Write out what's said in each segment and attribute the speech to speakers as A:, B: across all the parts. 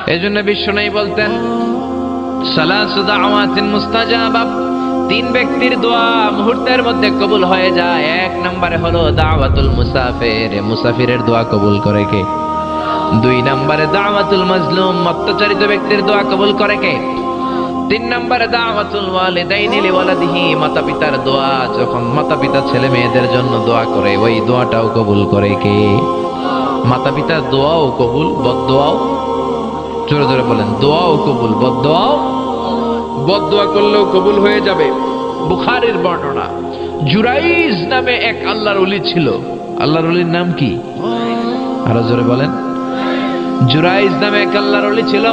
A: এজন্য বিশ্বনবী বলতেন সালাসু দাওয়াতিন মুস্তাজাবা, তিন ব্যক্তির দোয়া মুহূর্তের মধ্যে কবুল হয়ে যায়। এক নম্বরে হলো দাওয়াতুল মুসাফির, মুসাফিরের দোয়া কবুল করে কে? দুই নম্বরে দাওয়াতুল মাজলুম, অত্যাচারিত ব্যক্তির দোয়া কবুল করে কে? তিন নম্বরে দাওয়াতুল ওয়ালিদাইনি লিওয়ালাদিহি, মাতা পিতার দোয়া, যখন মাতা পিতা ছেলে মেয়েদের জন্য দোয়া করে ওই দোয়াটাও কবুল করে কে? মাতা পিতার দোয়াও কবুল, বদদোয়াও। জোরে জোরে বলেন, দোয়াও কবুল, বদদোয়াও। বদদোয়া করলেও কবুল হয়ে যাবে। বুখারীর বর্ণনা, জুরাইজ নামে এক আল্লাহর ওলি ছিল। আল্লাহর ওলির নাম কি? আরো জোরে বলেন। জুরাইজ নামে এক আল্লাহর ওলি ছিল,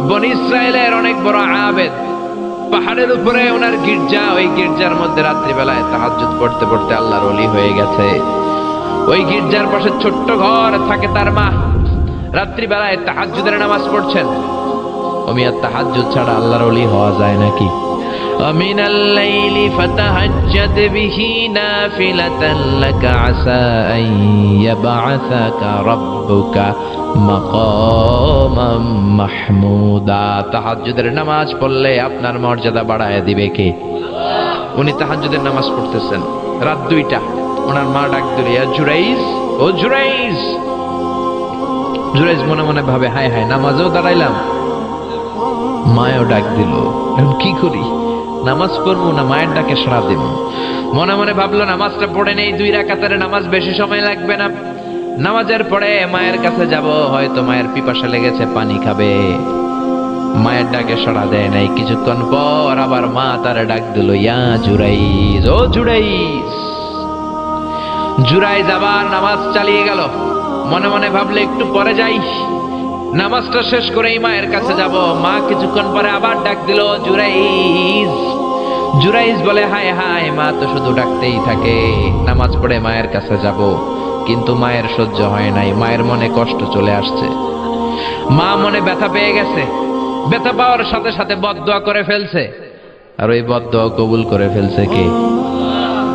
A: বনি ইসরায়েলের অনেক বড় আবেদ। পাহাড়ের উপরে ওনার গির্জা, ওই গির্জার মধ্যে রাত্রিবেলায় তাহাজ্জুদ পড়তে পড়তে আল্লাহর ওলি হয়ে গেছে। ওই গির্জার পাশে ছোট্ট ঘর থাকে তার মা, রাত্রিবেলায় তাহাজ্জুদের নামাজ পড়ছেন। ওমিয়া তাহাজ্জুদ ছাড়া আল্লাহর ওলি হওয়া যায় নাকি? আমিনাল লাইলি ফাতাহাজ্জাদ বিহি নাফিলাতান লাকা আসা আন ইয়াবআসাকা রাব্বুকা মাকামাম মাহমুদা। তাহাজ্জুদের নামাজ পড়লে আপনার মর্যাদা বাড়ায় দিবে কে? উনি তাহাজ্জুদের নামাজ পড়তেছেন, রাত 2টা। ওনার মা ডাক দিল, ইয়া জুরাইজ, ও জুরাইজ। জুরাইজ মনে মনে ভাবে, হায় হায়, নামাজেও দাঁড়াইলাম, মায়েও ডাক দিল, এখন কি করি? নামাজ পড়বো না মায়ের ডাকে সাড়া দেব? মনে মনে ভাবলো নামাজটা পড়ে নেই, 2 রাকাতের নামাজ, বেশি সময় লাগবে না। নামাজের পরে মায়ের কাছে যাব, হয়তো মায়ের পিপাসা লেগেছে, পানি খাবে। মায়ের ডাকে সাড়া দেয় নাই। কিছুক্ষণ পর আবার মা তার ডাক দিল, ইয়া জুরাইজ, ও জুরাইজ। জুরাইজ আবার নামাজ চালিয়ে গেল। মনে মনে ভাবলে একটু পরে যাই, নামাজটা শেষ করেই মায়ের কাছে যাব। মা কিছুক্ষণ পরে আবার ডাক দিল, জুরাইজ। জুরাইজ বলে, হায় হায়, মা তো শুধু ডাকতেই থাকে, নামাজ পড়ে মায়ের কাছে যাব। কিন্তু মায়ের সহ্য হয় নাই, মায়ের মনে কষ্ট চলে আসছে। মা মনে ব্যথা পেয়ে গেছে, ব্যথা পাওয়ার সাথে সাথে বদদোয়া করে ফেলছে। আর ওই বদদোয়া কবুল করে ফেলছে কে?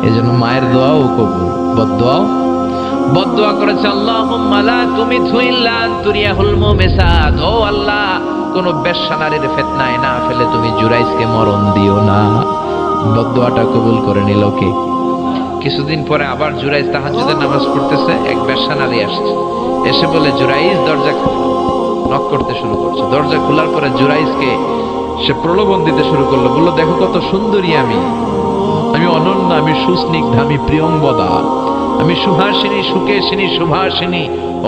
A: এজন্য মায়ের দোয়াও কবুল, বদদোয়াও। বদদোয়া করেছে, আল্লাহুম্মা লা তুমিতহু ইল্লা আন তুরিয়াহুল মুমিসাত। ও আল্লাহ, কোন বেশ্যা নারীর ফিতনায় না ফেলে তুমি জুরাইজকে মরণ দিও না। বদদোয়াটা কবুল করে নিল কে? কিছুদিন পরে আবার জুরাইজ তাহাজ্জুদের নামাজ পড়তেছে, এক বেশ্যা নারী আসছে, এসে বলে, জুরাইজ দরজা খোল। নক করতে শুরু করছে। দরজা খোলার পরে জুরাইজকে সে প্রলোভন দিতে শুরু করলো, বললো, দেখো কত সুন্দরী আমি, আমি অনন্য, আমি সুস্নিগ্ধা, আমি প্রিয়ংবদা, আমি সুহাসিনী, সুকেশিনী, সুভাসিনী,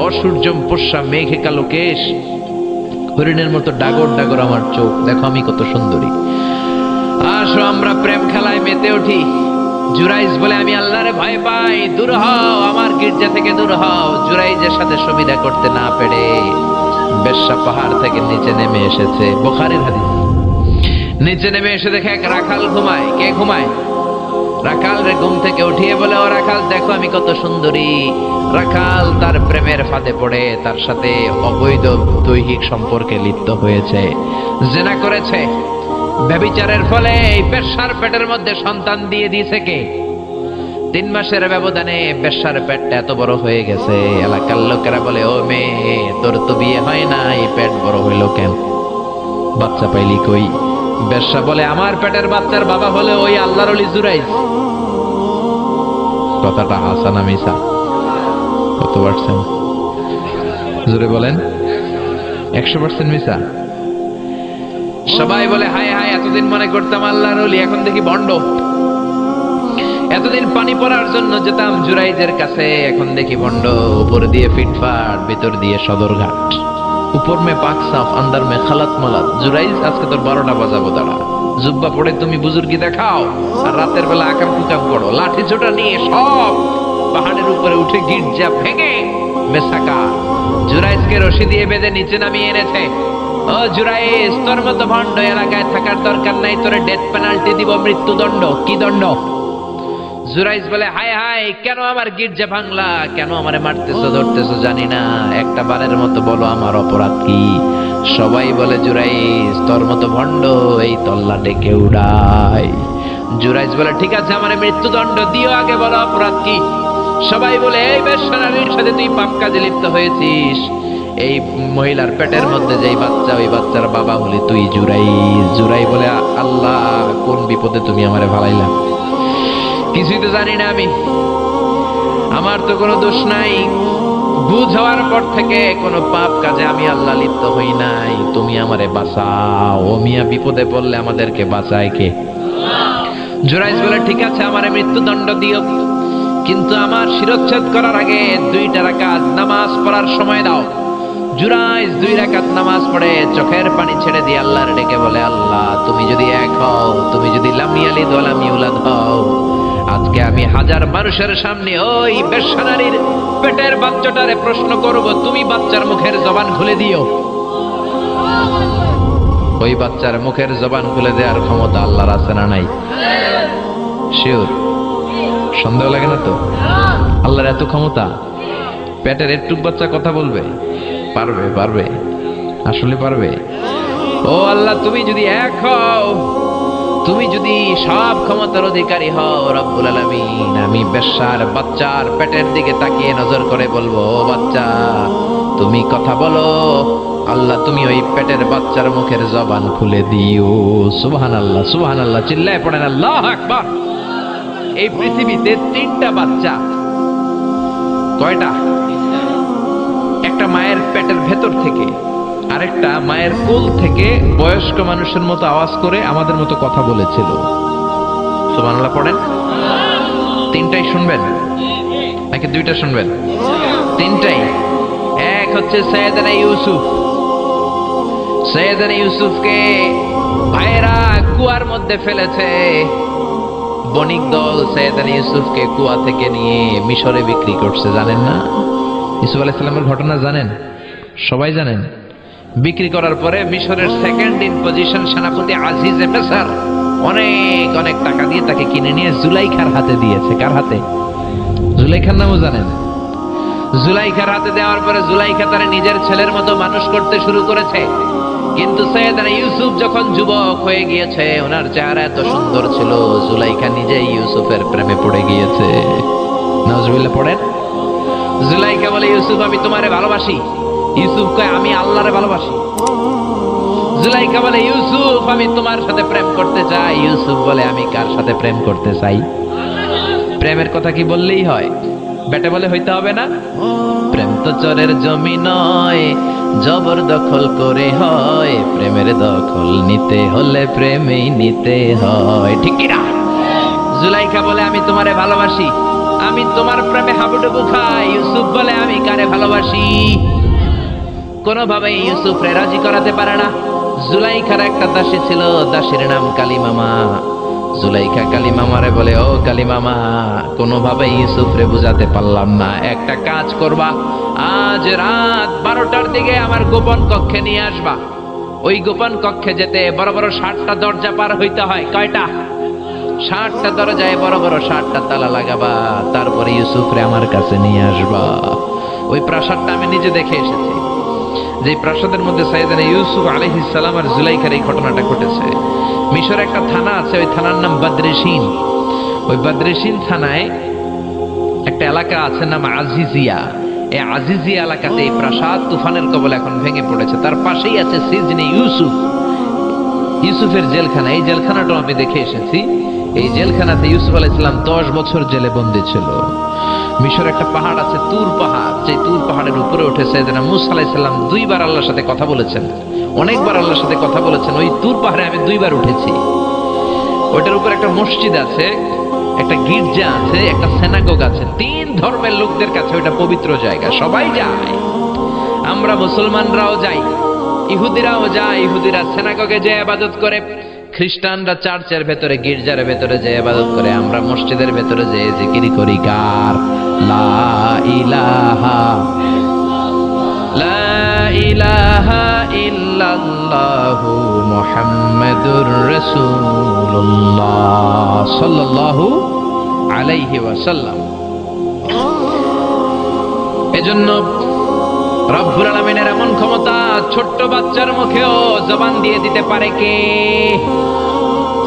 A: অসূর্যম পোষ্যা, মেঘে কালো কেশ, হরিণের মতো ডাগর ডাগর আমার চোখ, দেখো আমি কত সুন্দরী, আসো আমরা প্রেম খেলায় মেতে উঠি। জুরাইজ বলে, আমি আল্লাহরে ভয় পাই, দূর হও, আমার গির্জা থেকে দূর হও। জুরাইজের সাথে সুবিধা করতে না পেরে বেশ্যা পাহাড় থেকে নিচে নেমে এসেছে। বুখারীর হাদিস। নিচে নেমে এসে দেখে এক রাখাল ঘুমায়। কে ঘুমায়? রাখাল রে ঘুম থেকে উঠিয়ে বলে, ও রাখাল, দেখো আমি কত সুন্দরী। রাখাল তার প্রেমের ফাঁদে পড়ে তার সাথে অবৈধ দৈহিক সম্পর্কে লিপ্ত হয়েছে, জিনা করেছে। ব্যভিচারের ফলে এই বেশ্যার পেটের মধ্যে সন্তান দিয়ে দিয়েছে কে? 3 মাসের ব্যবধানে বেশ্যার পেটটা এত বড় হয়ে গেছে। এলাকার লোকেরা বলে, ও মেয়ে, তোর তো বিয়ে হয় না, এই পেট বড় হইল কেন? বাচ্চা পাইলি কই? বেশ্যা বলে, আমার পেটের বাচ্চার বাবা হলে ওই আল্লাহর ওলি জুরাইজ। কথাটা হাসা না মিছা? কত পারছেন? জোরে বলেন। 100% মিছা? সবাই বলে, হায় হায়, এতদিন মনে করতাম আল্লাহর ওলি, এখন দেখি ভণ্ড। এতদিন পানি পড়ার জন্য যেতাম জুরাইজের কাছে, এখন দেখি ভণ্ড। উপরে দিয়ে ফিটফাট, ভিতর দিয়ে সদরঘাট। উপর মে পাক সাফ, আন্দার মে খালাত মালাত। জুরাইজ, আজকে তোর 12টা বাজাবো, দাঁড়া। জুব্বা পড়ে তুমি বুজুর্গি দেখাও, আর রাতের বেলা আকাম কুকাম করো। লাঠি ছোটা নিয়ে সব পাহাড়ের উপরে উঠে গির্জা ভেঙে মেসাকা জুরাইজকে রশি দিয়ে বেঁধে নিচে নামিয়ে এনেছে। ও জুরাইজ, তোর মতো ভণ্ড এলাকায় থাকার দরকার নাই, তোরে ডেথ পেনাল্টি দিব, মৃত্যুদণ্ড। কি দণ্ড? জুরাইজ বলে, হায় হায়, কেন আমার গির্জা ভাঙলা? কেন আমারে মারতেছো, ধরতেছো? জানি না, একটা বারের মতো বলো আমার অপরাধ কি? সবাই বলে, জুরাইজ, তোর মতো ভণ্ড এই তল্লা ডেকে উড়ায়। জুরাইজ বলে, ঠিক আছে, আমারে মৃত্যুদণ্ড দিও, আগে বলো অপরাধ কি? সবাই বলে, এই বেশ্যার সাথে তুই পাপ কাজে লিপ্ত হয়েছিস, এই মহিলার পেটের মধ্যে যেই বাচ্চা, ওই বাচ্চার বাবা বলি তুই জুরাইজ। জুরাই বলে আল্লাহ কোন বিপদে তুমি আমারে ফালাইলা, কিছুই তো জানি না আমি, আমার তো কোনো দোষ নাই, বুঝ হওয়ার পর থেকে কোনো পাপ কাজে আমি আল্লাহ লিপ্ত হই নাই, তুমি আমারে বাঁচাও। ও মিয়া বিপদে পড়লে আমাদেরকে বাঁচায় কে? জুরাইজ বলে ঠিক আছে আমারে মৃত্যুদণ্ড দিও, কিন্তু আমার শিরচ্ছেদ করার আগে 2 রাকাত নামাজ পড়ার সময় দাও। জুরাইজ 2 রাকাত নামাজ পড়ে চোখের পানি ছেড়ে দিয়ে আল্লাহর ডেকে বলে আল্লাহ তুমি যদি এক হও, তুমি যদি লাম ইয়ালিদ ওয়া লাম ইউলাদ হও, আজকে আমি 1000 মানুষের সামনে ওই বেশ্যা নারীর পেটের বাচ্চাটারে প্রশ্ন করব, তুমি বাচ্চার মুখের জবান খুলে দিও। ওই বাচ্চার মুখের জবান খুলে দেওয়ার ক্ষমতা আল্লাহর আছে না নাই? শিওর? সন্দেহ লাগে না তো? আল্লাহর এত ক্ষমতা, পেটের একটুক বাচ্চা কথা বলবে? পারবে, পারবে, আসলে পারবে। ও আল্লাহ তুমি যদি এক হও, তুমি যদি সব ক্ষমতার অধিকারী হও রব্বুল আলামিন, আমি বেশ্যার বাচ্চার পেটের দিকে তাকিয়ে নজর করে বলবো ও বাচ্চা তুমি কথা বলো, আল্লাহ তুমি ওই পেটের বাচ্চার মুখের জবান খুলে দিও। সুবহানাল্লাহ, সুবহানাল্লাহ, চিল্লায় পড়েন আল্লাহু আকবার। এই পৃথিবীতে 3টা বাচ্চা, কয়টা? একটা মায়ের পেটের ভেতর থেকে, আরেকটা মায়ের কোল থেকে বয়স্ক মানুষের মতো আওয়াজ করে আমাদের মতো কথা বলেছিল। সুবহানাল্লাহ পড়েন। 3টাই শুনবেন নাকি 2টা শুনবেন? 3টাই। এক হচ্ছে সৈয়দনা ইউসুফ। সৈয়দনা ইউসুফকে ভাইয়েরা কুয়ার মধ্যে ফেলেছে। বণিক দল সৈয়দনা ইউসুফকে কুয়া থেকে নিয়ে মিশরে বিক্রি করছে, জানেন না? ইউসুফ আলাইহিস সালামের ঘটনা জানেন? সবাই জানেন। বিক্রি করার পরে মিশরের সেকেন্ড ইন পজিশন সেনাপতি আজিজে মিসর অনেক অনেক টাকা দিয়ে তাকে কিনে নিয়ে জুলাইখার হাতে দিয়েছে। কার হাতে? জুলাইখার নামও জানেন? জুলাইখার হাতে দেওয়ার পরে জুলাইখা তারা নিজের ছেলের মতো মানুষ করতে শুরু করেছে। কিন্তু সৈয়দনা ইউসুফ যখন যুবক হয়ে গিয়েছে, ওনার চেহারা এত সুন্দর ছিল, জুলাইখা নিজেই ইউসুফের প্রেমে পড়ে গিয়েছে। নাউজুবিল্লাহ পড়েন। জুলাইখা বলে ইউসুফ আমি তোমারে ভালোবাসি। ইউসুফ কয় আমি আল্লাহরে ভালোবাসি। জুলাইখা বলে ইউসুফ আমি তোমার সাথে প্রেম করতে চাই। ইউসুফ বলে আমি কার সাথে প্রেম করতে চাই? প্রেমের কথা কি বললেই হয়? বেটা বলে হইতে হবে না? প্রেম তো চরের জমি নয়, জবরদখল করে হয়, প্রেমের দখল নিতে হলে প্রেমেই নিতে হয়, ঠিক কি না? জুলাইখা বলে আমি তোমারে ভালোবাসি, আমি তোমার প্রেমে হাবুডুবু খাই। ইউসুফ বলে আমি কারে ভালোবাসি? কোনোভাবে ইউসুফরে রাজি করাতে পারে না। জুলাইখার একটা দাসী ছিল, দাসীর নাম কালিমামা। জুলাইখা কালিমামারে বলে ও কালিমামা, কোনোভাবে ইউসুফরে বুঝাতে পারলাম না, একটা কাজ করবা, আজ রাত 12টার দিকে আমার গোপন কক্ষে নিয়ে আসবা। ওই গোপন কক্ষে যেতে বড় বড় 60টা দরজা পার হইতে হয়। কয়টা? 60টা দরজায় বড় বড় 60টা তালা লাগাবা, তারপরে ইউসুফরে আমার কাছে নিয়ে আসবা। ওই প্রাসাদটা আমি নিজে দেখে এসেছি, যে প্রাসাদের মধ্যে সাইয়েদনা ইউসুফ আলাইহিস সালাম আর জুলাইখার এই ঘটনাটা ঘটেছে। মিশরে একটা থানা আছে, ওই থানার নাম বদরেশিন। ওই বদরেশিন থানায় একটা এলাকা আছে নাম আজিজিয়া। এই আজিজিয়া এলাকাতে এই প্রাসাদ তুফানের কবলে এখন ভেঙে পড়েছে। তার পাশেই আছে সিজনে ইউসুফ, ইউসুফের জেলখানা। এই জেলখানাটাও আমি দেখে এসেছি। এই জেলখানাতে ইউসুফ আলাইহিস সালাম 10 বছর জেলে বন্দী ছিল। মিশর একটা পাহাড় আছে তুর পাহাড়, যে তুর পাহাড়ের উপরে উঠে সাইয়েদনা মূসা আলাইহিস সালাম 2বার আল্লাহর সাথে কথা বলেছেন, অনেকবার আল্লাহর সাথে কথা বলেছেন। ওই তুর পাহাড়ে আমি 2বার উঠেছি। ওইটার উপর একটা মসজিদ আছে, একটা গির্জা আছে, একটা সিনাগোগ আছে। 3 ধর্মের লোকদের কাছে ওইটা পবিত্র জায়গা, সবাই যায়। আমরা মুসলমানরাও যাই, ইহুদিরাও যায়। ইহুদিরা সিনাগোগে যে ইবাদত করে, খ্রিস্টানরা চার্চের ভেতরে গির্জার ভেতরে যে ইবাদত করে, আমরা মসজিদের ভেতরে যে জিকির করি কার? লা ইলাহা লা ইলাহা ইল্লাল্লাহু মুহাম্মাদুর রাসূলুল্লাহ সাল্লাল্লাহু আলাইহি ওয়াসাল্লাম। এজন্য রব্বুল আলামিনের এমন ক্ষমতা, ছোট্ট বাচ্চার মুখেও জবান দিয়ে দিতে পারে কে?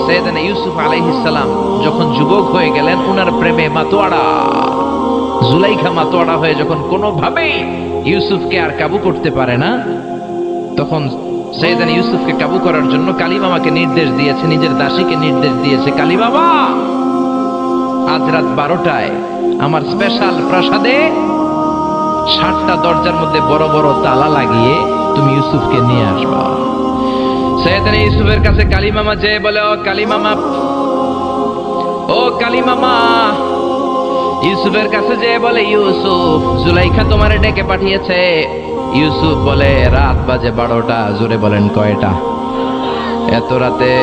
A: সাইয়েদনা ইউসুফ আলাইহিস সালাম যখন যুবক হয়ে গেলেন, ওনার প্রেমে মাতোয়ারা জুলাইখা মাতোয়ারা হয়ে যখন কোনোভাবেই ইউসুফকে আর কাবু করতে পারে না, তখন সৈয়দানা ইউসুফকে কাবু করার জন্য কালিমামাকে নির্দেশ দিয়েছে, নিজের দাসীকে নির্দেশ দিয়েছে, কালিমামা আজ রাত 12টায় আমার স্পেশাল প্রাসাদে 7টা দরজার মধ্যে বড় বড় তালা লাগিয়ে তুমি ইউসুফকে নিয়ে আসবা। সৈয়দানা ইউসুফের কাছে কালিমামা যেয়ে বলে, ও কালিমামা, ও কালিমামা, ইউসুফের কাছে যেয়ে বলে, ইউসুফ, জুলাইখা তোমারে ডেকে পাঠিয়েছে। ইউসুফ বলে, রাত বাজে 12টা। জোরে বলেন, কয়টা? এত রাতে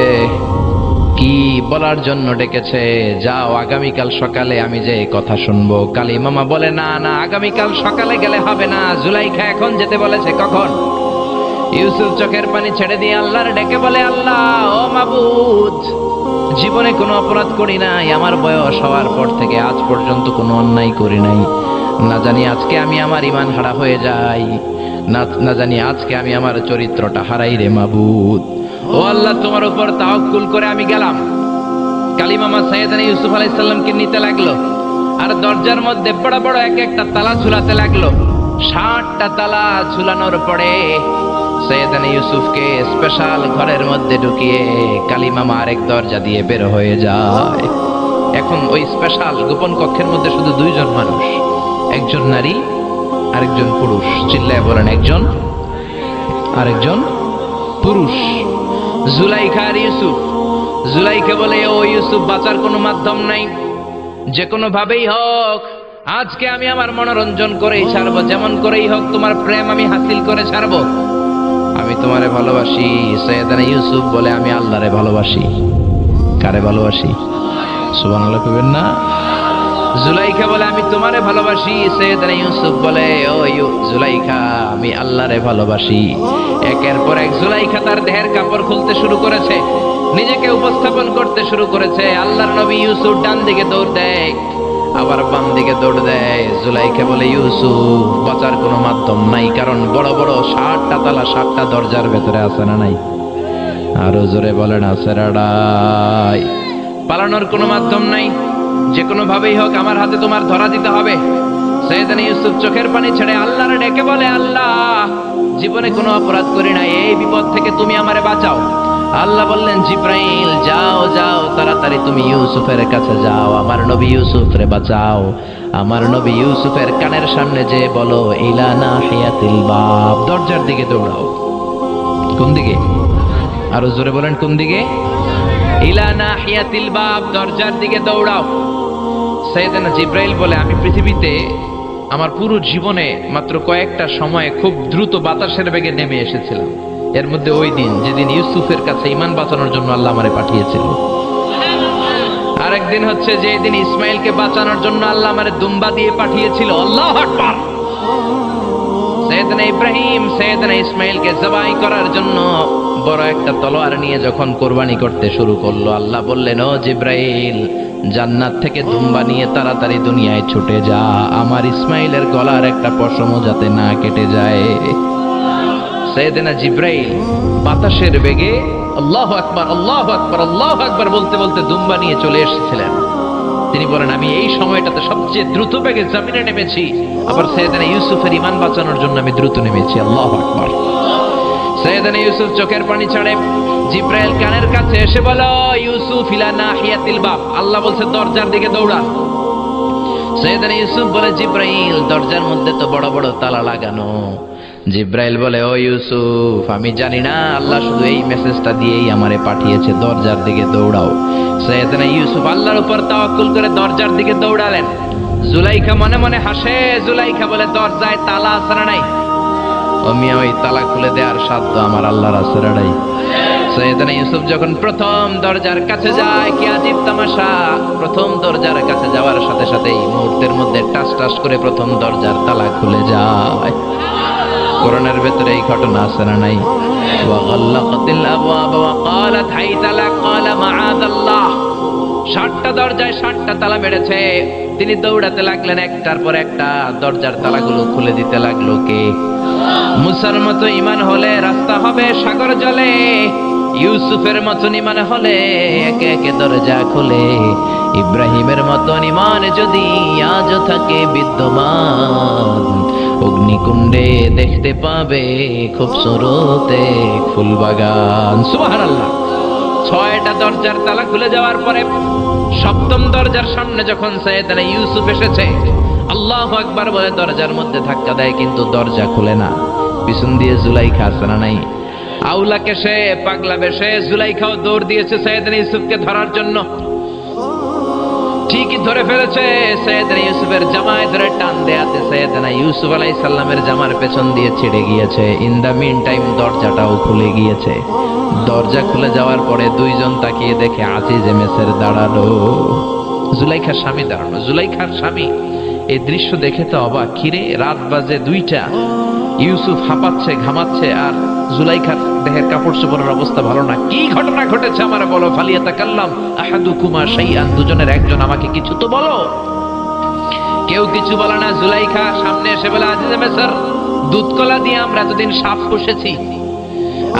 A: কি বলার জন্য ডেকেছে? যাও, আগামীকাল সকালে আমি যে কথা শুনবো। কালিমামা বলে, না না, আগামীকাল সকালে গেলে হবে না, জুলাইখা এখন যেতে বলেছে। কখন? ইউসুফ চোখের পানি ছেড়ে দিয়ে আল্লাহর ডেকে বলে, আল্লাহ, ও মাবুদ, জীবনে কোনো অপরাধ করি নাই, আমার বয়স হওয়ার পর থেকে আজ পর্যন্ত কোনো অন্যায় করি নাই। না জানি আজকে আমি আমার ঈমান হারা হয়ে যাই, না জানি আজকে আমি আমার চরিত্রটা হারাই রে মাবুদ। ও আল্লাহ, তোমার উপর তাওয়াক্কুল করে আমি গেলাম। কালিমামা সাইয়েদনা ইউসুফ আলাইহিস সালামকে নিতে লাগলো, আর দরজার মধ্যে বড় বড় এক একটা তালা ঝুলাতে লাগলো। 60টা তালা ঝুলানোর পরে সৈয়দনা ইউসুফকে স্পেশাল ঘরের মধ্যে ঢুকিয়ে কালিমামা আরেক দরজা দিয়ে বের হয়ে যায়। এখন ওই স্পেশাল গোপন কক্ষের মধ্যে শুধু 2জন মানুষ, একজন নারী আরেকজন পুরুষ। চিল্লায় বলেন, একজন আরেকজন পুরুষ। জুলাইখা আর ইউসুফ। জুলাইখা বলে, ও ইউসুফ, বাঁচার কোনো মাধ্যম নাই, যে কোনো ভাবেই হোক আজকে আমি আমার মনোরঞ্জন করেই ছাড়বো, যেমন করেই হোক তোমার প্রেম আমি হাসিল করে ছাড়বো। আমি তোমারে ভালোবাসি। সৈয়দনা ইউসুফ বলে, আমি আল্লাহরে ভালোবাসি। কারে ভালোবাসি? সুবহানাল্লাহ কইবেন না? জুলাইখা বলে, আমি তোমারে ভালোবাসি। সৈয়দনা ইউসুফ বলে, ও জুলাইখা, আমি আল্লাহরে ভালোবাসি। একের পর এক জুলাইখা তার দেহের কাপড় খুলতে শুরু করেছে, নিজেকে উপস্থাপন করতে শুরু করেছে। আল্লাহর নবী ইউসুফ ডান দিকে দৌড় দেয়, আবার বাম দিকে দৌড় দেয়। জুলাইখা বলে, ইউসুফ, বাঁচার কোনো মাধ্যম নাই, কারণ বড় বড় 60টা তালা 60টা দরজার ভেতরে আছে না নাই? আরো জোরে বলেন, আছে রাডাই। পালানোর কোনো মাধ্যম নাই, যে কোনো ভাবেই হোক আমার হাতে তোমার ধরা দিতে হবে। সৈয়দনা ইউসুফ চোখের পানি ছেড়ে আল্লাহর ডেকে বলে, আল্লাহ, জীবনে কোনো অপরাধ করি নাই, এই বিপদ থেকে তুমি আমারে বাঁচাও। আল্লাহ বললেন, জিব্রাইল, যাও যাও, তাড়াতাড়ি তুমি ইউসুফের কাছে যাও, আমার নবী ইউসুফরে বাঁচাও। আমার নবী ইউসুফের কানের সামনে যে বলো, ইলা নাহিয়াতিল বাব, দরজার দিকে দৌড়াও। কোন দিকে? আরো জোরে বলেন, কোন দিকে? ইলা নাহিয়াতিল বাব, দরজার দিকে দৌড়াও। সাইয়েদনা জিব্রাইল বলে, আমি পৃথিবীতে আমার পুরো জীবনে মাত্র কয়েকটা সময়ে খুব দ্রুত বাতাসের বেগে নেমে এসেছিলাম। এর মধ্যে ওই দিন যেদিন ইউসুফের কাছে ঈমান বাঁচানোর জন্য আল্লাহ আমারে পাঠিয়েছিল। আরেকদিন হচ্ছে যেদিন ইসমাইলকে বাঁচানোর জন্য আল্লাহ আমারে দুম্বা দিয়ে পাঠিয়েছিল। আল্লাহু আকবার। সাইয়েদনা ইব্রাহিম সাইয়েদনা ইসমাইলকে জবাই করার জন্য বড় একটা তলোয়ার নিয়ে যখন কোরবানি করতে শুরু করলো, আল্লাহ বললেন, ও জিব্রাইল, জান্নাত থেকে দুম্বা নিয়ে তাড়াতাড়ি দুনিয়ায় ছুটে যা, আমার ইসমাইলের গলার একটা পশমও যাতে না কেটে যায়। সাইয়েদনা জিব্রাইল বাতাসের বেগে আল্লাহু আকবার, আল্লাহু আকবার, আল্লাহু আকবার বলতে বলতে দুম্বা নিয়ে চলে এসেছিলেন। তিনি বলেন, আমি এই সময়টাতে সবচেয়ে দ্রুত বেগে জমিনে নেমেছি, আবার সাইয়েদনা ইউসুফের ঈমান বাঁচানোর জন্য আমি দ্রুত নেমেছি। আল্লাহু আকবার। সাইয়েদনা ইউসুফ চোখের পানি ছাড়ে জিব্রাইল কানের কাছে এসে বলো, ইউসুফ ইলা নাহিয়াতিল বাব, আল্লাহ বলছে দরজার দিকে দৌড়া। সাইয়েদনা ইউসুফ বলে, জিব্রাইল, দরজার মধ্যে তো বড় বড় তালা লাগানো। জিব্রাইল বলে, ও ইউসুফ, আমি জানি না, আল্লাহ শুধু এই মেসেজটা দিয়েই আমারে পাঠিয়েছে, দরজার দিকে দৌড়াও। সাইয়েদনা ইউসুফ আল্লাহর উপর তাওয়াক্কুল করে দরজার দিকে দৌড়ালেন। জুলাইখা মনে মনে হাসে। জুলাইখা বলে, দরজায় তালা আছে না নাই? ও মিয়া, ওই তালা খুলে দেওয়ার সাধ্য আমার আল্লাহর আছে না নাই? সাইয়েদনা ইউসুফ যখন প্রথম দরজার কাছে যায়, কি আজীব তামাশা, প্রথম দরজার কাছে যাওয়ার সাথে সাথেই মুহূর্তের মধ্যে টাস টাস করে প্রথম দরজার তালা খুলে যায়। কোরআনের ভেতরে এই ঘটনা আছে না নাই? ওয়া গাল্লাকাতিল আবওয়াব ওয়া ক্বালাত হাইতা লাক ক্বালা মাআযাল্লাহ। 60টা দরজায় 60টা তালা মেরেছে। তিনি দৌড়াতে লাগলেন, একটার পর একটা দরজার তালাগুলো খুলে দিতে লাগলো। কে? মুসার মতো ঈমান হলে রাস্তা হবে সাগর জলে, ইউসুফের মতন ঈমান হলে একে একে দরজা খুলে। ইব্রাহিমের মতন ঈমান যদি আজও থাকে বিদ্যমান, অগ্নিকুণ্ডে দেখতে পাবে খুবসুরতে ফুলবাগান। সুবহানাল্লাহ। 6টা দরজার তালা খুলে যাওয়ার পরে 7ম দরজার সামনে যখন সাইয়েদনা ইউসুফ এসেছে, আল্লাহু আকবার বলে দরজার মধ্যে ধাক্কা দেয়, কিন্তু দরজা খুলে না। পিছন দিয়ে জুলাইখা আছে না নাই? আউলাকে সে পাগলা বেশে জুলাইখাও দৌড় দিয়েছে সাইয়েদনা ইউসুফকে ধরার জন্য। ঠিকই ধরে ফেলেছে। সাইয়েদনা ইউসুফের জামায় ধরে টান দেয়াতে সাইয়েদনা ইউসুফ আলাইহিস সালামের জামার পেছন দিয়ে ছিঁড়ে গিয়েছে। ইন দা মিন টাইম দরজাটাও খুলে গিয়েছে। দরজা খুলে যাওয়ার পরে দুইজন তাকিয়ে দেখে আজিজে মেসের দাঁড়ালো, জুলাইখার স্বামী দাঁড়ানো। জুলাইখার স্বামী এই দৃশ্য দেখে তো অবাক। কিরে, রাত বাজে 2টা, ইউসুফ হাঁপাচ্ছে ঘামাচ্ছে আর জুলাইখার দেহের কাপড় চোপড়ের অবস্থা ভালো না। কি ঘটনা ঘটেছে আমার বলো। ফালিয়াতাকাল্লাম আহাদুকুমা শাইআন, দুজনের একজন আমাকে কিছু তো বলো। কেউ কিছু বলে না। জুলাইখা সামনে এসে বলে, আজিজে মেসর, দুধ কলা দিয়ে আমরা এতদিন সাপ পুষেছি,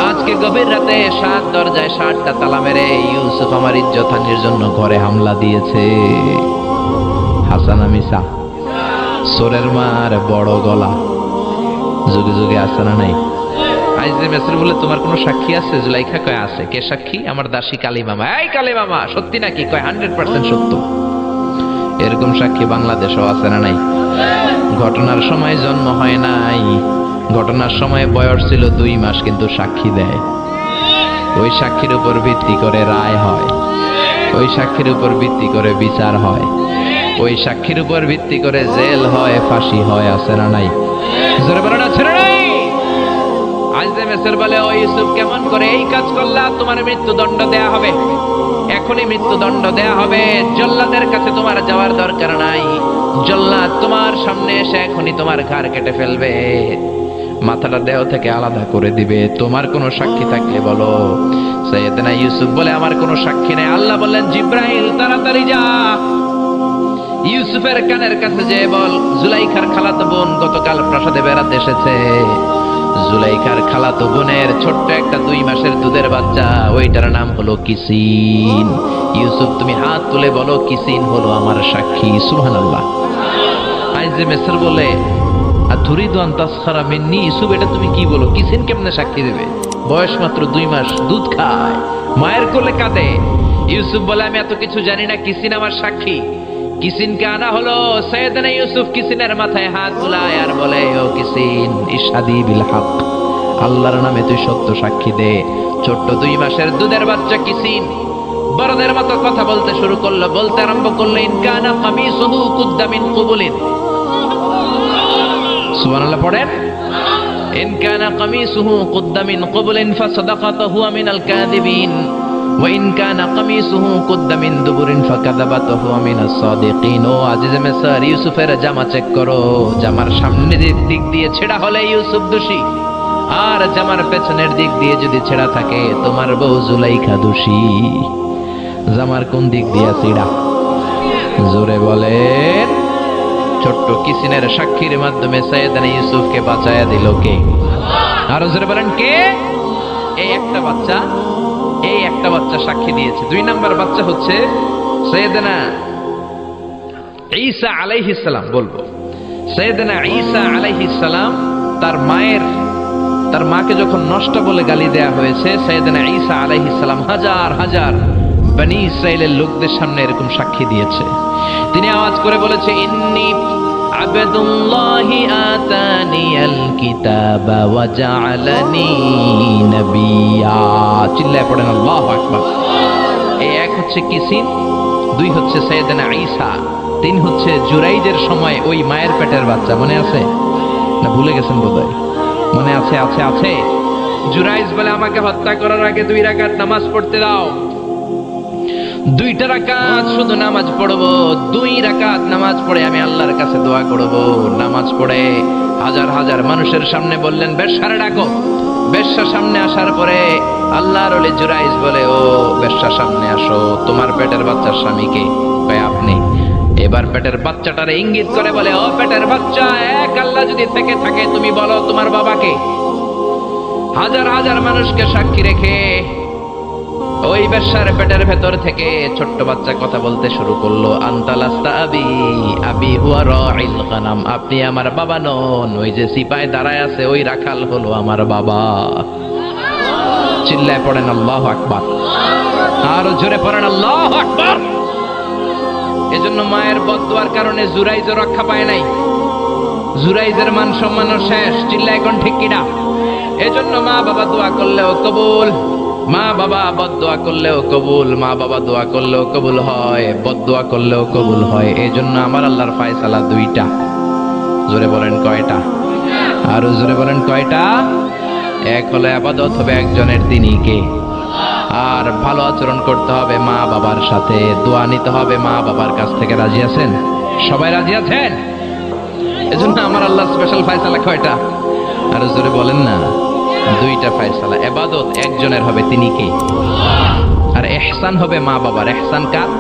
A: আজকে গভীর রাতে 7 দরজায় 7টা তালা মেরে ইউসুফ আমার ইজ্জত হানির জন্য ঘরে হামলা দিয়েছে। হাসানা মিসা, সোরের মার বড় গলা, যুগে যুগে আছে না নাই? আজিজে মেসর বলে, তোমার কোনো সাক্ষী আছে? জুলাইখা কয়, আছে। কে সাক্ষী? আমার দাসী কালী মামা। এই কালী মামা, সত্যি নাকি? কয় 100% সত্য। এরকম সাক্ষী বাংলাদেশও আছে না নাই? ঘটনার সময় জন্ম হয় নাই, ঘটনার সময় বয়স ছিল 2 মাস, কিন্তু সাক্ষী দেয়। ওই সাক্ষীর উপর ভিত্তি করে রায় হয়, ওই সাক্ষীর উপর ভিত্তি করে বিচার হয়, ওই সাক্ষীর উপর ভিত্তি করে জেল হয়, ফাঁসি হয়। আছে না নাই? জোরে বলেন, আছে না নাই? আজিজে মেসর বলে, ও ইউসুফ, কেমন করে এই কাজ করলা? তোমার মৃত্যুদণ্ড দেয়া হবে, এখনই মৃত্যুদণ্ড দেয়া হবে। জল্লাদের কাছে তোমার যাওয়ার দরকার নাই, জল্লাদ তোমার সামনে এসে এখনই তোমার ঘাড় কেটে ফেলবে, মাথাটা দেহ থেকে আলাদা করে দিবে। তোমার কোনো সাক্ষী থাকলে বলো। সাইয়েদনা ইউসুফ বলে, আমার কোনো সাক্ষী নেই। আল্লাহ বললেন, জিব্রাইল তাড়াতাড়ি যা, ইউসুফের কানের কাছে যে বল, জুলাইখার খালাতো বোন গতকাল প্রাসাদে বেড়াতে এসেছে। জুলাইখার খালাতো বোনের ছোট্ট একটা 2 মাসের দুধের বাচ্চা, ওইটার নাম হলো কিসিন। ইউসুফ, তুমি হাত তুলে বলো, কিসিন হলো আমার সাক্ষী। সুবহানাল্লাহ। আজিজে মেসর বলে, আতুরিদু আন তাসখারা মিন্নি, ইউসুফ, এটা তুমি কি বলো? কিসিন কেমনে সাক্ষী দেবে? বয়স মাত্র 2 মাস, দুধ খায়, মায়ের কোলে কাঁদে। ইউসুফ বলে, আমি এত কিছু জানি না, কিসিন আমার সাক্ষী। কিসিনকে আনা হলো। সাইয়েদনা ইউসুফ কিসিনের মাথায় হাত বুলায় আর বলে, ও কিসিন, ইশহাদি বিল হক, আল্লাহর নামে তুই সত্য সাক্ষী দে। ছোট্ট 2 মাসের দুধের বাচ্চা কিসিন বড়দের মতো কথা বলতে শুরু করলো, বলতে আরম্ভ করলো, ইন কানা কামিসুহু কুদ্দা মিন কুবুলিন। সুবহানাল্লাহ পড়েন। ইন কানা কামিসুহু কুদ্দা মিন কুবুলিন ফাসাদাকাতু হুয়া মিনাল কাযিবিন ওয়া ইন কানা কামিসুহু কুদ্দা মিন দুবুরিন ফাকাযাবাতু হুয়া মিনাস সাদিকিন। ও আজিজে মেসর, ইউসুফের জামা চেক করো, জামার সামনের দিক দিয়ে ছেঁড়া হলে ইউসুফ দোষী, আর জামার পেছনের দিক দিয়ে যদি ছেঁড়া থাকে তোমার বউ জুলাইখা দোষী। জামার কোন দিক দিয়ে ছিঁড়া? জোরে বলেন। ছোট্ট কিসিনের সাক্ষীর মাধ্যমে সাইয়েদনা ইউসুফকে বাঁচায়া দিল কে? আরো জোরে বলেন, কে? এই একটা বাচ্চা সাক্ষী দিয়েছে। 2 নাম্বার বাচ্চা হচ্ছে সাইয়েদনা ঈসা আলাইহিস সালাম। বলবো, সাইয়েদনা ঈসা আলাইহিস সালাম তার মাকে যখন নষ্ট বলে গালি দেয়া হয়েছে, সাইয়েদনা ঈসা আলাইহিস সালাম হাজার হাজার বনি ইসরাইলের লোকদের সামনে এরকম সাক্ষী দিয়েছে। তিনি আওয়াজ করে বলেছে, ইন্নী আবদুল্লাহি আতানিয়াল কিতাবা ওয়া জাআলানি নবিয়্যা। চিল্লায় পড়েন আল্লাহু আকবার। এই 1 হচ্ছে কিসিন, 2 হচ্ছে সাইয়েদনা ঈসা, 3 হচ্ছে জুরাইজের সময় ওই মায়ের পেটের বাচ্চা। মনে আছে না? ভুলে গেছেন বোধহয়। মনে আছে? আছে আছে। জুরাইজ বলে, আমাকে হত্যা করার আগে 2 রাকাত নামাজ পড়তে দাও। 2টা রাকাত শুধু নামাজ পড়বো, 2 রাকাত নামাজ পড়ে আমি আল্লাহর কাছে দোয়া করব। নামাজ পড়ে হাজার হাজার মানুষের সামনে বললেন, বেশ্যারে ডাকো। বেশ্যা সামনে আসার পরে আল্লাহর ওলি জুরাইজ বলে, ও বেশ্যা সামনে আসো, তোমার পেটের বাচ্চার স্বামীকে? কয় আপনি। এবার পেটের বাচ্চাটারে ইঙ্গিত করে বলে, ও পেটের বাচ্চা, এক আল্লাহ যদি থেকে থাকে তুমি বলো তোমার বাবাকে। হাজার হাজার মানুষকে সাক্ষী রেখে ওই বেশ্যার পেটের ভেতর থেকে ছোট্ট বাচ্চা কথা বলতে শুরু করলো, আনতালাস্তা আবি, আবি হুয়া রাইল গানাম, আপনি আমার বাবা নন, ওই যে সিপাহি দাঁড়ায় আছে ওই রাখাল হলো আমার বাবা। চিল্লায় পড়েন আল্লাহু আকবার, আর জোরে পড়েন আল্লাহু আকবার। এজন্য মায়ের বদদুয়ার কারণে জুরাইজ রক্ষা পায় নাই, জুরাইজের মান সম্মানও শেষ। চিল্লায় এখন ঠিক কিনা? এজন্য মা বাবা দোয়া করলেও কবুল, মা বাবা বদদুয়া করলেও কবুল, মা বাবা দোয়া করলেও কবুল হয়, বদদুয়া করলেও কবুল হয়। এজন্য আমার আল্লাহর ফয়সালা দুইটা। জোরে বলেন কয়টা? আরো জোরে বলেন কয়টা? এক হলো ইবাদত হবে একজনের, তিনি কে? আর ভালো আচরণ করতে হবে মা বাবার সাথে, দোয়া নিতে হবে মা বাবার কাছ থেকে। রাজি আছেন? সবাই রাজি আছেন? এজন্য আমার আল্লাহর স্পেশাল ফয়সালা কয়টা? আরো জোরে বলেন না। দুইটা ফয়সালা। ইবাদত একজনের হবে, তিনি কে? আর ইহসান হবে মা বাবার। ইহসান কার?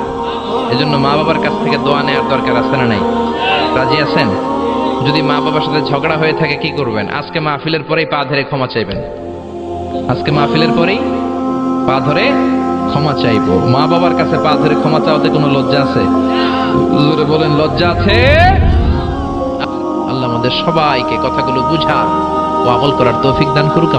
A: এজন্য মা বাবার কাছ থেকে দোয়া নেওয়ার দরকার আছে না নাই? রাজি আছেন? যদি মা বাবার সাথে ঝগড়া হয়ে থাকে কি করবেন? আজকে মাহফিলের পরেই পা ধরে ক্ষমা চাইবেন। আজকে মাহফিলের পরেই পা ধরে ক্ষমা চাইবো। মা বাবার কাছে পা ধরে ক্ষমা চাওয়াতে কোনো লজ্জা আছে? জোরে বলেন, লজ্জা আছে? আল্লাহ আমাদের সবাইকে কথাগুলো বুঝা ও আমল করার তৌফিক দান করুক।